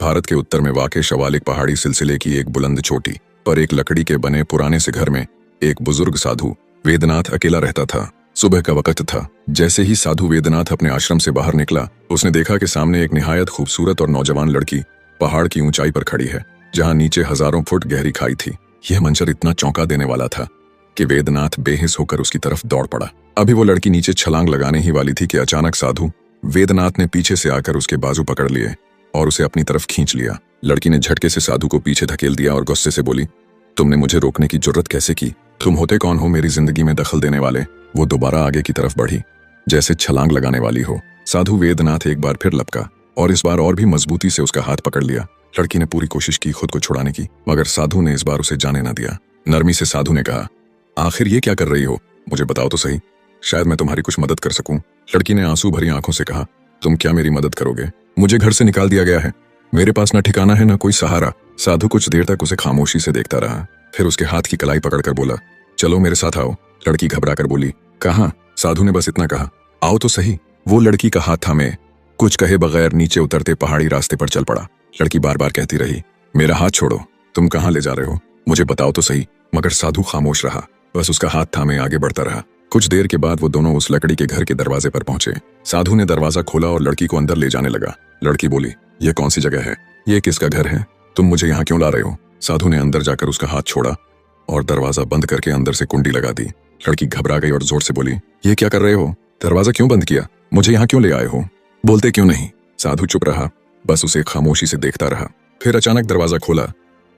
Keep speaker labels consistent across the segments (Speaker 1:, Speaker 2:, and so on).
Speaker 1: भारत के उत्तर में वाक़ शिवालिक पहाड़ी सिलसिले की एक बुलंद चोटी पर एक लकड़ी के बने पुराने से घर में एक बुजुर्ग साधु वेदनाथ अकेला रहता था। सुबह का वक्त था। जैसे ही साधु वेदनाथ अपने आश्रम से बाहर निकला, उसने देखा कि सामने एक निहायत खूबसूरत और नौजवान लड़की पहाड़ की ऊंचाई पर खड़ी है, जहां नीचे हजारों फुट गहरी खाई थी। यह मंजर इतना चौंका देने वाला था कि वेदनाथ बेहिस होकर उसकी तरफ दौड़ पड़ा। अभी वो लड़की नीचे छलांग लगाने ही वाली थी कि अचानक साधु वेदनाथ ने पीछे से आकर उसके बाजू पकड़ लिए और उसे अपनी तरफ खींच लिया। लड़की ने झटके से साधु को पीछे धकेल दिया और गुस्से से बोली, तुमने मुझे रोकने की जुर्रत कैसे की? तुम होते कौन हो मेरी जिंदगी में दखल देने वाले? वो दोबारा आगे की तरफ बढ़ी, जैसे छलांग लगाने वाली हो। साधु वेदनाथ एक बार फिर लपका और इस बार और भी मजबूती से उसका हाथ पकड़ लिया। लड़की ने पूरी कोशिश की खुद को छुड़ाने की, मगर साधु ने इस बार उसे जाने न दिया। नरमी से साधु ने कहा, आखिर ये क्या कर रही हो? मुझे बताओ तो सही, शायद मैं तुम्हारी कुछ मदद कर सकूं। लड़की ने आंसू भरी आंखों से कहा, तुम क्या मेरी मदद करोगे? मुझे घर से निकाल दिया गया है, मेरे पास न ठिकाना है न कोई सहारा। साधु कुछ देर तक उसे खामोशी से देखता रहा, फिर उसके हाथ की कलाई पकड़कर बोला, चलो मेरे साथ आओ। लड़की घबरा कर बोली, कहाँ? साधु ने बस इतना कहा, आओ तो सही। वो लड़की का हाथ थामे कुछ कहे बगैर नीचे उतरते पहाड़ी रास्ते पर चल पड़ा। लड़की बार बार कहती रही, मेरा हाथ छोड़ो, तुम कहाँ ले जा रहे हो? मुझे बताओ तो सही। मगर साधु खामोश रहा, बस उसका हाथ थामे आगे बढ़ता रहा। कुछ देर के बाद वो दोनों उस लकड़ी के घर के दरवाजे पर पहुंचे। साधु ने दरवाजा खोला और लड़की को अंदर ले जाने लगा। लड़की बोली, ये कौन सी जगह है? ये किसका घर है? तुम मुझे यहाँ क्यों ला रहे हो? साधु ने अंदर जाकर उसका हाथ छोड़ा और दरवाजा बंद करके अंदर से कुंडी लगा दी। लड़की घबरा गई और जोर से बोली, ये क्या कर रहे हो? दरवाजा क्यों बंद किया? मुझे यहाँ क्यों ले आए हो? बोलते क्यों नहीं? साधु चुप रहा, बस उसे खामोशी से देखता रहा। फिर अचानक दरवाजा खोला,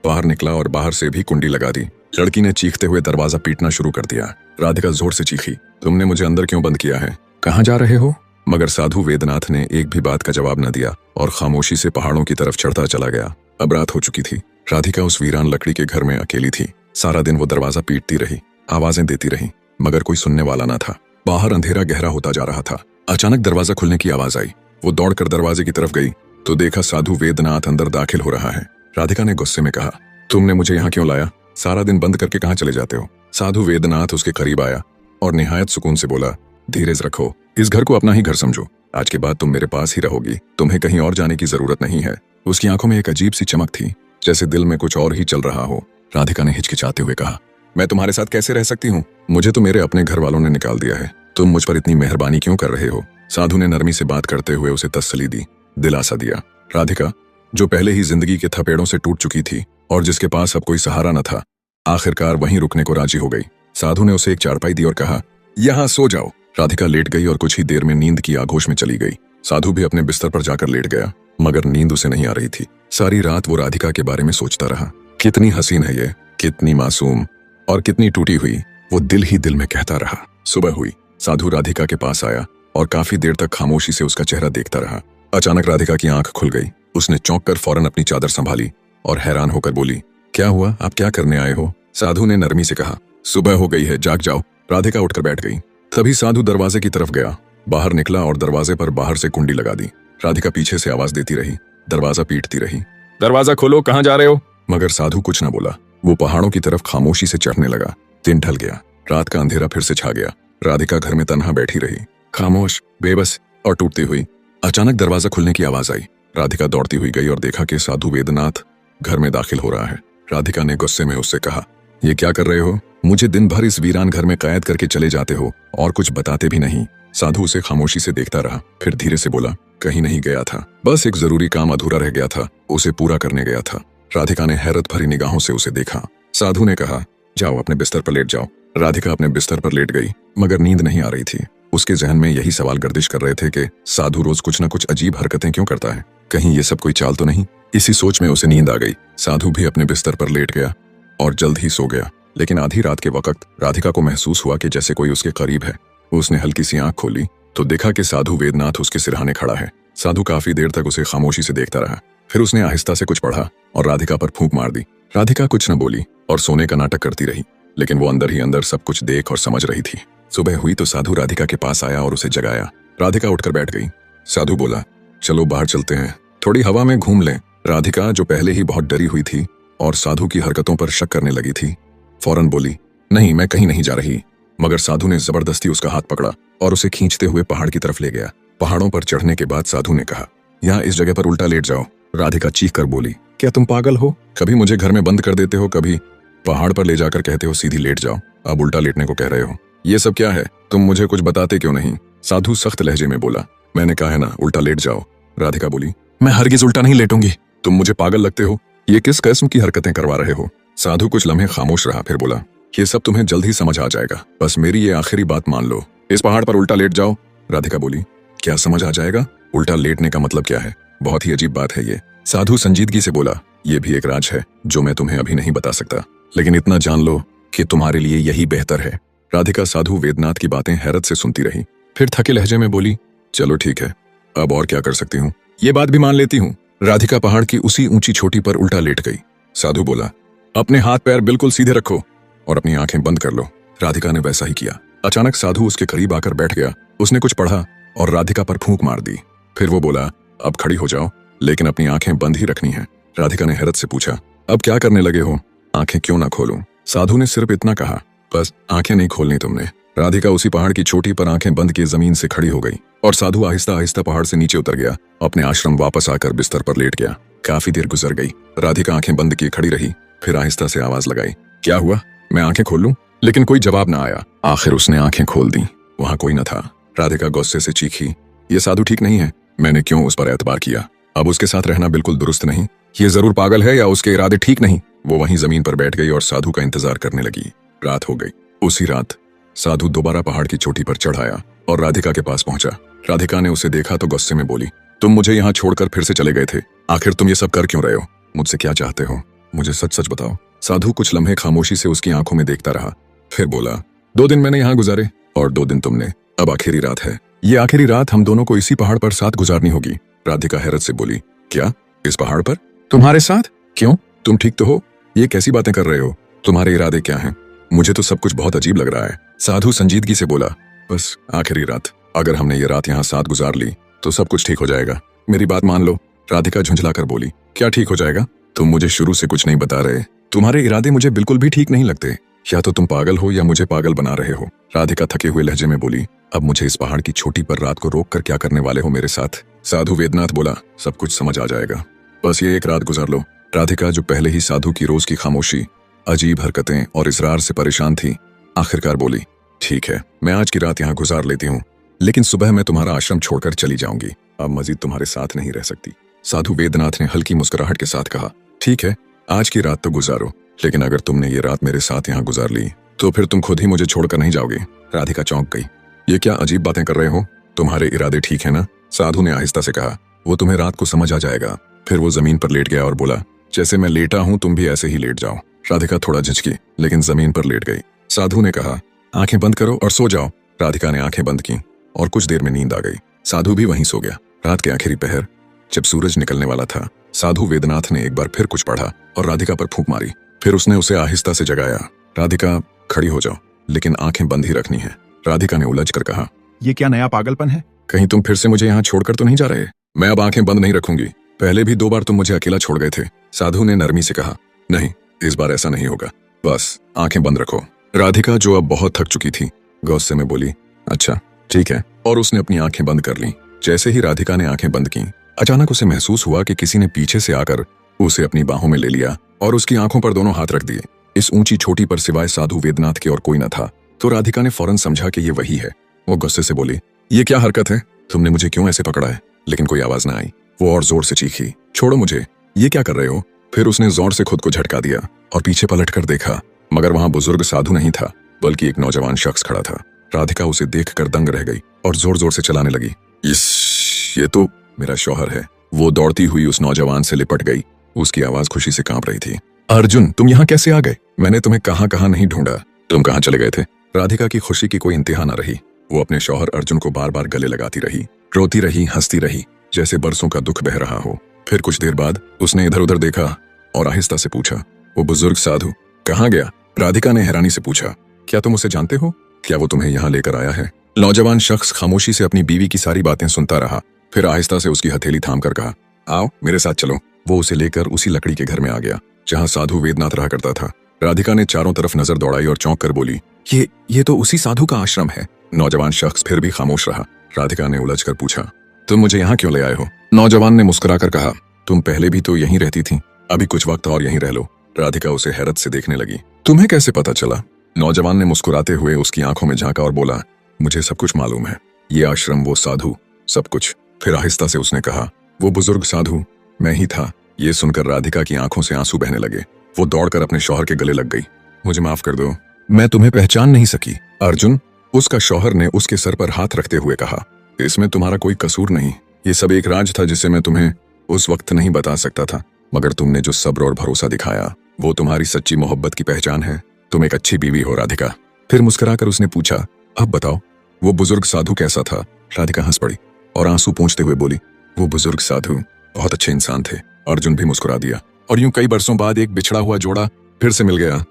Speaker 1: बाहर निकला और बाहर से भी कुंडी लगा दी। लड़की ने चीखते हुए दरवाजा पीटना शुरू कर दिया। राधिका जोर से चीखी, तुमने मुझे अंदर क्यों बंद किया है? कहाँ जा रहे हो? मगर साधु वेदनाथ ने एक भी बात का जवाब न दिया और खामोशी से पहाड़ों की तरफ चढ़ता चला गया। अब रात हो चुकी थी। राधिका उस वीरान लकड़ी के घर में अकेली थी। सारा दिन वो दरवाजा पीटती रही, आवाजें देती रही, मगर कोई सुनने वाला न था। बाहर अंधेरा गहरा होता जा रहा था। अचानक दरवाजा खुलने की आवाज आई। वो दौड़कर दरवाजे की तरफ गई तो देखा साधु वेदनाथ अंदर दाखिल हो रहा है। राधिका ने गुस्से में कहा, तुमने मुझे यहाँ क्यों लाया? सारा दिन बंद करके कहाँ चले जाते हो? साधु वेदनाथ उसके करीब आया और निहायत सुकून से बोला, धीरज रखो, इस घर को अपना ही घर समझो। आज के बाद तुम मेरे पास ही रहोगी, तुम्हें कहीं और जाने की जरूरत नहीं है। उसकी आंखों में एक अजीब सी चमक थी, जैसे दिल में कुछ और ही चल रहा हो। राधिका ने हिचकिचाते हुए कहा, मैं तुम्हारे साथ कैसे रह सकती हूँ? मुझे तो मेरे अपने घर वालों ने निकाल दिया है, तुम मुझ पर इतनी मेहरबानी क्यों कर रहे हो? साधु ने नरमी से बात करते हुए उसे तसल्ली दी, दिलासा दिया। राधिका, जो पहले ही जिंदगी के थपेड़ों से टूट चुकी थी और जिसके पास अब कोई सहारा न था, आखिरकार वहीं रुकने को राजी हो गई। साधु ने उसे एक चारपाई दी और कहा, यहाँ सो जाओ। राधिका लेट गई और कुछ ही देर में नींद की आगोश में चली गई। साधु भी अपने बिस्तर पर जाकर लेट गया, मगर नींद उसे नहीं आ रही थी। सारी रात वो राधिका के बारे में सोचता रहा। कितनी हसीन है ये, कितनी मासूम और कितनी टूटी हुई, वो दिल ही दिल में कहता रहा। सुबह हुई। साधु राधिका के पास आया और काफी देर तक खामोशी से उसका चेहरा देखता रहा। अचानक राधिका की आंख खुल गई। उसने चौंक कर फौरन अपनी चादर संभाली और हैरान होकर बोली, क्या हुआ? आप क्या करने आए हो? साधु ने नरमी से कहा, सुबह हो गई है, जाग जाओ। राधिका उठकर बैठ गई। तभी साधु दरवाजे की तरफ गया, बाहर निकला और दरवाजे पर बाहर से कुंडी लगा दी। राधिका पीछे से आवाज देती रही, दरवाजा पीटती रही, दरवाजा खोलो, कहाँ जा रहे हो? मगर साधु कुछ न बोला। वो पहाड़ों की तरफ खामोशी से चढ़ने लगा। दिन ढल गया, रात का अंधेरा फिर से छा गया। राधिका घर में तन्हा बैठी रही, खामोश, बेबस और टूटती हुई। अचानक दरवाजा खुलने की आवाज आई। राधिका दौड़ती हुई गई और देखा कि साधु वेदनाथ घर में दाखिल हो रहा है। राधिका ने गुस्से में उससे कहा, ये क्या कर रहे हो? मुझे दिन भर इस वीरान घर में कैद करके चले जाते हो और कुछ बताते भी नहीं। साधु उसे खामोशी से देखता रहा, फिर धीरे से बोला, कहीं नहीं गया था, बस एक जरूरी काम अधूरा रह गया था, उसे पूरा करने गया था। राधिका ने हैरत भरी निगाहों से उसे देखा। साधु ने कहा, जाओ अपने बिस्तर पर लेट जाओ। राधिका अपने बिस्तर पर लेट गई, मगर नींद नहीं आ रही थी। उसके जहन में यही सवाल गर्दिश कर रहे थे कि साधु रोज कुछ न कुछ अजीब हरकतें क्यों करता है? कहीं ये सब कोई चाल तो नहीं? इसी सोच में उसे नींद आ गई। साधु भी अपने बिस्तर पर लेट गया और जल्द ही सो गया। लेकिन आधी रात के वक्त राधिका को महसूस हुआ कि जैसे कोई उसके करीब है। उसने हल्की सी आंख खोली तो देखा कि साधु वेदनाथ उसके सिरहाने खड़ा है। साधु काफी देर तक उसे खामोशी से देखता रहा, फिर उसने आहिस्ता से कुछ पढ़ा और राधिका पर फूंक मार दी। राधिका कुछ न बोली और सोने का नाटक करती रही, लेकिन वो अंदर ही अंदर सब कुछ देख और समझ रही थी। सुबह हुई तो साधु राधिका के पास आया और उसे जगाया। राधिका उठकर बैठ गई। साधु बोला, चलो बाहर चलते हैं, थोड़ी हवा में घूम लें। राधिका, जो पहले ही बहुत डरी हुई थी और साधु की हरकतों पर शक करने लगी थी, फौरन बोली, नहीं, मैं कहीं नहीं जा रही। मगर साधु ने जबरदस्ती उसका हाथ पकड़ा और उसे खींचते हुए पहाड़ की तरफ ले गया। पहाड़ों पर चढ़ने के बाद साधु ने कहा, यहाँ इस जगह पर उल्टा लेट जाओ। राधिका चीख कर बोली, क्या तुम पागल हो? कभी मुझे घर में बंद कर देते हो, कभी पहाड़ पर ले जाकर कहते हो सीधी लेट जाओ, अब उल्टा लेटने को कह रहे हो। ये सब क्या है? तुम मुझे कुछ बताते क्यों नहीं? साधु सख्त लहजे में बोला। मैंने कहा है ना उल्टा लेट जाओ। राधिका बोली, मैं हरगिज उल्टा नहीं लेटूंगी। तुम मुझे पागल लगते हो, ये किस किस्म की हरकतें करवा रहे हो? साधु कुछ लम्हे खामोश रहा, फिर बोला, ये सब तुम्हें जल्द ही समझ आ जाएगा, बस मेरी ये आखिरी बात मान लो, इस पहाड़ पर उल्टा लेट जाओ। राधिका बोली, क्या समझ आ जाएगा? उल्टा लेटने का मतलब क्या है? बहुत ही अजीब बात है ये। साधु संजीदगी से बोला, ये भी एक राज है जो मैं तुम्हें अभी नहीं बता सकता, लेकिन इतना जान लो कि तुम्हारे लिए यही बेहतर है। राधिका साधु वेदनाथ की बातें हैरत से सुनती रही, फिर थके लहजे में बोली, चलो ठीक है, अब और क्या कर सकती हूँ, ये बात भी मान लेती हूँ। राधिका पहाड़ की उसी ऊंची चोटी पर उल्टा लेट गई। साधु बोला, अपने हाथ पैर बिल्कुल सीधे रखो और अपनी आंखें बंद कर लो। राधिका ने वैसा ही किया। अचानक साधु उसके करीब आकर बैठ गया। उसने कुछ पढ़ा और राधिका पर फूंक मार दी। फिर वो बोला, अब खड़ी हो जाओ, लेकिन अपनी आंखें बंद ही रखनी है। राधिका ने हैरत से पूछा, अब क्या करने लगे हो? आंखें क्यों ना खोलूं? साधु ने सिर्फ इतना कहा, बस आंखें नहीं खोलनी तुमने। राधिका उसी पहाड़ की चोटी पर आंखें बंद किए जमीन से खड़ी हो गई और साधु आहिस्ता आहिस्ता पहाड़ से नीचे उतर गया। अपने आश्रम वापस आकर बिस्तर पर लेट गया। काफी देर गुजर गई। राधिका आंखें बंद किए खड़ी रही, फिर आहिस्ता से आवाज लगाई, क्या हुआ? मैं आंखें खोल लूं? लेकिन कोई जवाब ना आया। आखिर उसने आंखें खोल दी। वहां कोई न था। राधिका गुस्से से चीखी, ये साधु ठीक नहीं है, मैंने क्यों उस पर एतबार किया? अब उसके साथ रहना बिल्कुल दुरुस्त नहीं। ये जरूर पागल है या उसके इरादे ठीक नहीं। वो वहीं जमीन पर बैठ गई और साधु का इंतजार करने लगी। रात हो गई। उसी रात साधु दोबारा पहाड़ की चोटी पर चढ़ आया और राधिका के पास पहुंचा। राधिका ने उसे देखा तो गुस्से में बोली, तुम मुझे यहाँ छोड़कर फिर से चले गए थे, आखिर तुम ये सब कर क्यों रहे हो? मुझसे क्या चाहते हो? मुझे सच सच बताओ। साधु कुछ लम्हे खामोशी से उसकी आंखों में देखता रहा, फिर बोला, 2 दिन मैंने यहाँ गुजारे और 2 दिन तुमने। अब आखिरी रात है। ये आखिरी रात हम दोनों को इसी पहाड़ पर साथ गुजारनी होगी। राधिका हैरत से बोली, क्या इस पहाड़ पर? तुम्हारे साथ? क्यों? तुम ठीक तो हो? ये कैसी बातें कर रहे हो? तुम्हारे इरादे क्या हैं? मुझे तो सब कुछ बहुत अजीब लग रहा है। साधु संजीदगी से बोला, बस आखिरी रात, अगर हमने ये रात यहाँ साथ गुजार ली तो सब कुछ ठीक हो जाएगा। मेरी बात मान लो। राधिका झुंझलाकर बोली, क्या ठीक हो जाएगा? तुम मुझे शुरू से कुछ नहीं बता रहे। तुम्हारे इरादे मुझे बिल्कुल भी ठीक नहीं लगते। या तो तुम पागल हो या मुझे पागल बना रहे हो। राधिका थके हुए लहजे में बोली, अब मुझे इस पहाड़ की चोटी पर रात को रोक कर क्या करने वाले हो मेरे साथ? साधु वेदनाथ बोला, सब कुछ समझ आ जाएगा, बस ये एक रात गुजार लो। राधिका जो पहले ही साधु की रोज की खामोशी, अजीब हरकतें और इसरार से परेशान थी, आखिरकार बोली, ठीक है, मैं आज की रात यहाँ गुजार लेती हूँ, लेकिन सुबह मैं तुम्हारा आश्रम छोड़कर चली जाऊंगी। अब मजीद तुम्हारे साथ नहीं रह सकती। साधु वेदनाथ ने हल्की मुस्कुराहट के साथ कहा, ठीक है, आज की रात तो गुजारो, लेकिन अगर तुमने ये रात मेरे साथ यहाँ गुजार ली तो फिर तुम खुद ही मुझे छोड़कर नहीं जाओगे। राधिका चौंक गई। ये क्या अजीब बातें कर रहे हो? तुम्हारे इरादे ठीक है ना? साधु ने आहिस्ता से कहा, वो तुम्हें रात को समझ आ जाएगा। फिर वो जमीन पर लेट गया और बोला, जैसे मैं लेटा हूं तुम भी ऐसे ही लेट जाओ। राधिका थोड़ा झिझकी, लेकिन जमीन पर लेट गई। साधु ने कहा, आंखें बंद करो और सो जाओ। राधिका ने आंखें बंद की और कुछ देर में नींद आ गई। साधु भी वहीं सो गया। रात के आखिरी पहर, जब सूरज निकलने वाला था, साधु वेदनाथ ने एक बार फिर कुछ पढ़ा और राधिका पर फूंक मारी। फिर उसने उसे आहिस्ता से जगाया। राधिका, खड़ी हो जाओ, लेकिन आंखें बंद ही रखनी है। राधिका ने उलझ कर कहा,
Speaker 2: ये क्या नया पागलपन है?
Speaker 1: कहीं तुम फिर से मुझे यहाँ छोड़कर तो नहीं जा रहे? मैं अब आंखें बंद नहीं रखूंगी। पहले भी 2 बार तुम मुझे अकेला छोड़ गए थे। साधु ने नरमी से कहा, नहीं, इस बार ऐसा नहीं होगा, बस आंखें बंद रखो। राधिका जो अब बहुत थक चुकी थी, गुस्से में बोली, अच्छा ठीक है, और उसने अपनी आंखें बंद कर ली। जैसे ही राधिका ने आंखें बंद की, अचानक उसे महसूस हुआ कि किसी ने पीछे से आकर उसे अपनी बाहों में ले लिया और उसकी आंखों पर दोनों हाथ रख दिए। इस ऊंची चोटी पर सिवाय साधु वेदनाथ के और कोई न था, तो राधिका ने फौरन समझा कि ये वही है। वो गुस्से से बोली, ये क्या हरकत है? तुमने मुझे क्यों ऐसे पकड़ा है? लेकिन कोई आवाज न आई। वो और जोर से चीखी, छोड़ो मुझे, ये क्या कर रहे हो? फिर उसने जोर से खुद को झटका दिया और पीछे पलटकर देखा, मगर वहां बुजुर्ग साधु नहीं था, बल्कि एक नौजवान शख्स खड़ा था। राधिका उसे देखकर दंग रह गई और जोर जोर से चलाने लगी, ये तो मेरा शौहर है। वो दौड़ती हुई उस नौजवान से लिपट गई। उसकी आवाज खुशी से कांप रही थी। अर्जुन, तुम यहाँ कैसे आ गए? मैंने तुम्हें कहाँ कहाँ नहीं ढूंढा। तुम कहाँ चले गए थे? राधिका की खुशी की कोई इंतहा न रही। वो अपने शौहर अर्जुन को बार बार गले लगाती रही, रोती रही, हंसती रही, जैसे बरसों का दुख बह रहा हो। फिर कुछ देर बाद उसने इधर उधर देखा और आहिस्ता से पूछा, वो बुजुर्ग साधु कहाँ गया? राधिका ने हैरानी से पूछा, क्या तुम उसे जानते हो? क्या वो तुम्हें यहाँ लेकर आया है? नौजवान शख्स खामोशी से अपनी बीवी की सारी बातें सुनता रहा, फिर आहिस्ता से उसकी हथेली थाम कर कहा, आओ मेरे साथ चलो। वो उसे लेकर उसी लकड़ी के घर में आ गया जहाँ साधु वेदनाथ रहा करता था। राधिका ने चारों तरफ नजर दौड़ाई और चौंक कर बोली, ये तो उसी साधु का आश्रम है। नौजवान शख्स फिर भी खामोश रहा। राधिका ने उलझकर पूछा, तुम मुझे यहाँ क्यों ले आए हो? नौजवान ने मुस्कुराकर कहा, तुम पहले भी तो यहीं रहती थी, अभी कुछ वक्त और यहीं रह लो। राधिका उसे हैरत से देखने लगी। तुम्हें कैसे पता चला? नौजवान ने मुस्कुराते हुए उसकी आंखों में झांका और बोला, मुझे सब कुछ मालूम है, ये आश्रम, वो साधु, सब कुछ। फिर आहिस्ता से उसने कहा, वो बुजुर्ग साधु मैं ही था। ये सुनकर राधिका की आंखों से आंसू बहने लगे। वो दौड़कर अपने शौहर के गले लग गई। मुझे माफ कर दो, मैं तुम्हें पहचान नहीं सकी। अर्जुन, उसका शौहर ने उसके सर पर हाथ रखते हुए कहा, इसमें तुम्हारा कोई कसूर नहीं। ये सब एक राज था जिसे मैं तुम्हें उस वक्त नहीं बता सकता था, मगर तुमने जो सब्र और भरोसा दिखाया वो तुम्हारी सच्ची मोहब्बत की पहचान है। तुम एक अच्छी बीवी हो राधिका। फिर मुस्कुराकर उसने पूछा, अब बताओ वो बुजुर्ग साधु कैसा था? राधिका हंस पड़ी और आंसू पोंछते हुए बोली, वो बुजुर्ग साधु बहुत अच्छे इंसान थे। अर्जुन भी मुस्कुरा दिया और यूं कई बरसों बाद एक बिछड़ा हुआ जोड़ा फिर से मिल गया।